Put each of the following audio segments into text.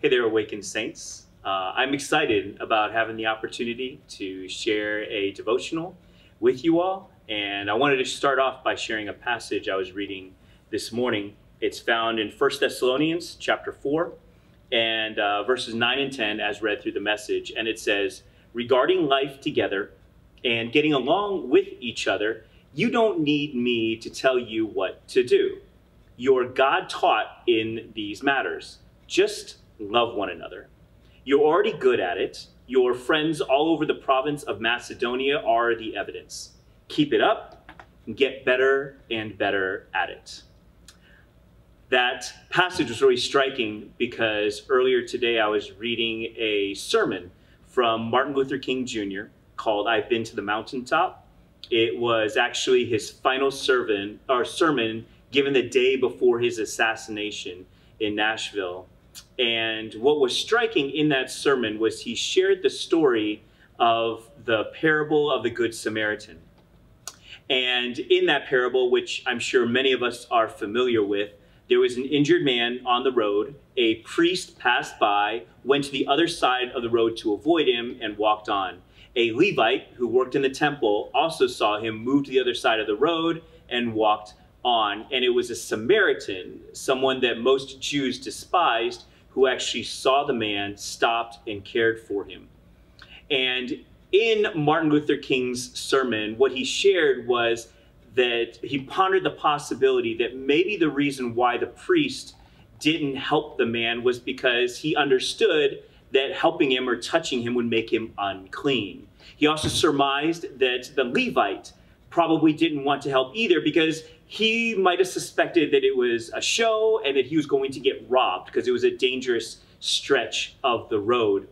Hey there, Awakened Saints. I'm excited about having the opportunity to share a devotional with you all. And I wanted to start off by sharing a passage I was reading this morning. It's found in 1 Thessalonians chapter 4 and verses 9 and 10 as read through the Message. And it says, regarding life together and getting along with each other, you don't need me to tell you what to do. You're God taught in these matters. Just love one another. You're already good at it. Your friends all over the province of Macedonia are the evidence. Keep it up and get better and better at it. That passage was really striking because earlier today I was reading a sermon from Martin Luther King Jr. called I've Been to the Mountaintop. It was actually his final sermon given the day before his assassination in Nashville. And what was striking in that sermon was he shared the story of the parable of the Good Samaritan. And in that parable, which I'm sure many of us are familiar with, there was an injured man on the road. A priest passed by, went to the other side of the road to avoid him, and walked on. A Levite who worked in the temple also saw him move to the other side of the road and walked on. And it was a Samaritan, someone that most Jews despised, who actually saw the man, stopped, and cared for him. And in Martin Luther King's sermon, what he shared was that he pondered the possibility that maybe the reason why the priest didn't help the man was because he understood that helping him or touching him would make him unclean. He also surmised that the Levite probably didn't want to help either because he might have suspected that it was a show and that he was going to get robbed because it was a dangerous stretch of the road.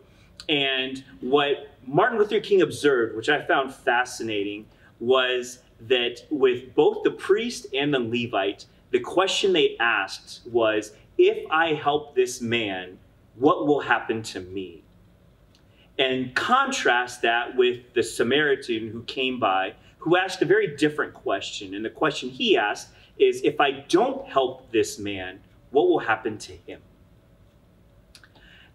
And what Martin Luther King observed, which I found fascinating, was that with both the priest and the Levite, the question they asked was, if I help this man, what will happen to me? And contrast that with the Samaritan who came by, who asked a very different question. And the question he asked is, if I don't help this man, what will happen to him?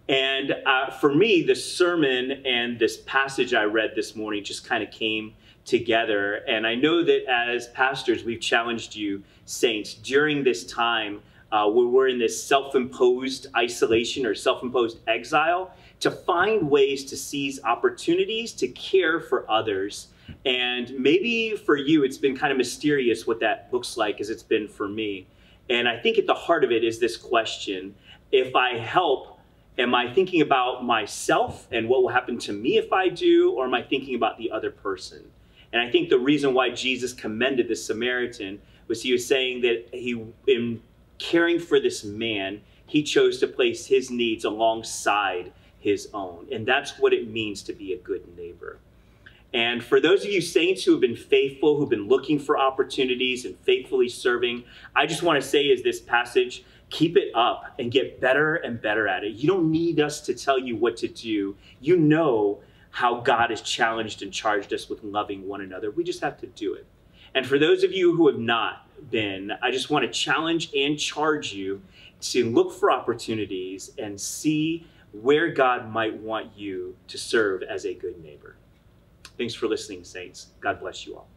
And for me, the sermon and this passage I read this morning just kind of came together. And I know that as pastors, we've challenged you, saints, during this time where we're in this self-imposed isolation or self-imposed exile, to find ways to seize opportunities to care for others. And maybe for you, it's been kind of mysterious what that looks like, as it's been for me. And I think at the heart of it is this question: if I help, am I thinking about myself and what will happen to me if I do, or am I thinking about the other person? And I think the reason why Jesus commended the Samaritan was he was saying that in caring for this man, he chose to place his needs alongside his own. And that's what it means to be a good neighbor. And for those of you saints who have been faithful, who've been looking for opportunities and faithfully serving, I just want to say, as this passage, keep it up and get better and better at it. You don't need us to tell you what to do. You know how God has challenged and charged us with loving one another. We just have to do it. And for those of you who have not been, I just want to challenge and charge you to look for opportunities and see where God might want you to serve as a good neighbor. Thanks for listening, saints. God bless you all.